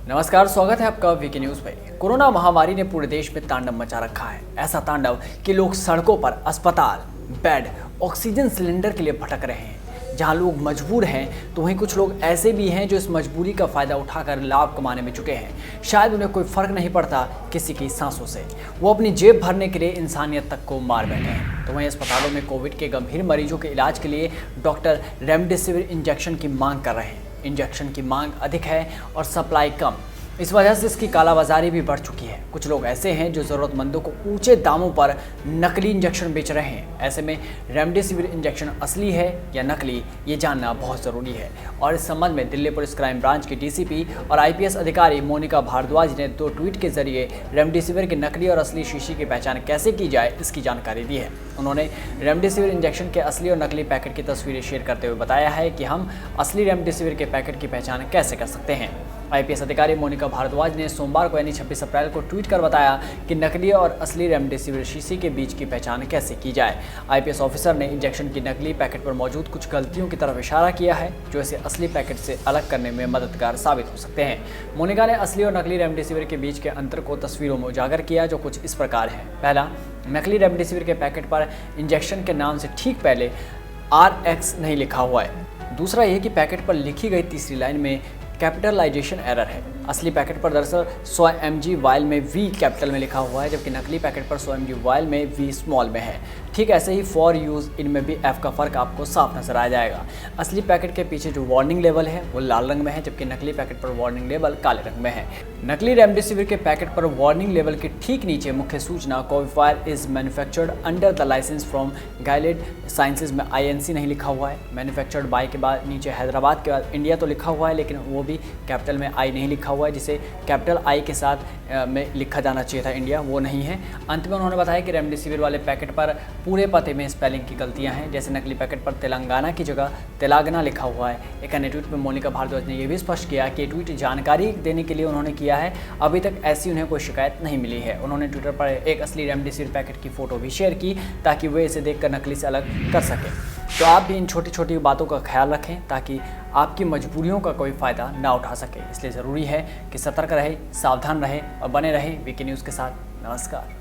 नमस्कार, स्वागत है आपका वीके न्यूज पे। कोरोना महामारी ने पूरे देश में तांडव मचा रखा है। ऐसा तांडव कि लोग सड़कों पर अस्पताल, बेड, ऑक्सीजन सिलेंडर के लिए भटक रहे हैं। जहां लोग मजबूर हैं तो वहीं कुछ लोग ऐसे भी हैं जो इस मजबूरी का फायदा उठाकर लाभ कमाने में जुटे हैं। शायद उन्हें कोई फर्क नहीं पड़ता किसी की सांसों से, वो अपनी जेब भरने के लिए इंसानियत तक को मार बैठे हैं। तो वहीं अस्पतालों में कोविड के गंभीर मरीजों के इलाज के लिए डॉक्टर रेमडेसिविर इंजेक्शन की मांग कर रहे हैं। इंजेक्शन की मांग अधिक है और सप्लाई कम। इस वजह से इसकी कालाबाजारी भी बढ़ चुकी है। कुछ लोग ऐसे हैं जो ज़रूरतमंदों को ऊंचे दामों पर नकली इंजेक्शन बेच रहे हैं। ऐसे में रेमडेसिविर इंजेक्शन असली है या नकली, ये जानना बहुत ज़रूरी है। और इस संबंध में दिल्ली पुलिस क्राइम ब्रांच की डीसीपी और आईपीएस अधिकारी मोनिका भारद्वाज ने 2 ट्वीट के जरिए रेमडेसिविर के नकली और असली शीशी की पहचान कैसे की जाए इसकी जानकारी दी है। उन्होंने रेमडेसिविर इंजेक्शन के असली और नकली पैकेट की तस्वीरें शेयर करते हुए बताया है कि हम असली रेमडेसिविर के पैकेट की पहचान कैसे कर सकते हैं। आईपीएस अधिकारी मोनिका भारद्वाज ने सोमवार को यानी 26 अप्रैल को ट्वीट कर बताया कि नकली और असली रेमडेसिविर शीशी के बीच की पहचान कैसे की जाए। आईपीएस ऑफिसर ने इंजेक्शन की नकली पैकेट पर मौजूद कुछ गलतियों की तरफ इशारा किया है जो इसे असली पैकेट से अलग करने में मददगार साबित हो सकते हैं। मोनिका ने असली और नकली रेमडेसिविर के बीच के अंतर को तस्वीरों में उजागर किया जो कुछ इस प्रकार है। पहला, नकली रेमडेसिविर के पैकेट पर इंजेक्शन के नाम से ठीक पहले RX नहीं लिखा हुआ है। दूसरा यह कि पैकेट पर लिखी गई तीसरी लाइन में कैपिटलाइजेशन एरर है। असली पैकेट पर दरअसल 100 mg वायल में V कैपिटल में लिखा हुआ है, जबकि नकली पैकेट पर 100 mg वायल में V स्मॉल में है। ठीक ऐसे ही फॉर यूज़ इनमें भी F का फ़र्क आपको साफ नजर आ जाएगा। असली पैकेट के पीछे जो वार्निंग लेवल है वो लाल रंग में है, जबकि नकली पैकेट पर वार्निंग लेवल काले रंग में है। नकली रेमडेसिविर के पैकेट पर वार्निंग लेवल के ठीक नीचे मुख्य सूचना Covifor is manufactured under the licence from Gilead sciences में INC नहीं लिखा हुआ है। मैन्युफैक्चर्ड बाय के बाद नीचे हैदराबाद के बाद इंडिया तो लिखा हुआ है, लेकिन वो भी कैपिटल में I नहीं लिखा हुआ है, जिसे कैपिटल I के साथ में लिखा जाना चाहिए था इंडिया, वो नहीं है। अंत में उन्होंने बताया कि रेमडेसिविर वाले पैकेट पर पूरे पते में स्पेलिंग की गलतियां हैं। जैसे नकली पैकेट पर तेलंगाना की जगह तेलागना लिखा हुआ है। एक अन्य ट्वीट में मोनिका भारद्वाज ने यह भी स्पष्ट किया कि ट्वीट जानकारी देने के लिए उन्होंने किया है। अभी तक ऐसी उन्हें कोई शिकायत नहीं मिली है। उन्होंने ट्विटर पर एक असली रेमडेसिविर पैकेट की फ़ोटो भी शेयर की ताकि वे इसे देखकर नकली से अलग कर सकें। तो आप भी इन छोटी छोटी बातों का ख्याल रखें ताकि आपकी मजबूरियों का कोई फ़ायदा ना उठा सके। इसलिए ज़रूरी है कि सतर्क रहें, सावधान रहें और बने रहें वीके न्यूज़ के साथ। नमस्कार।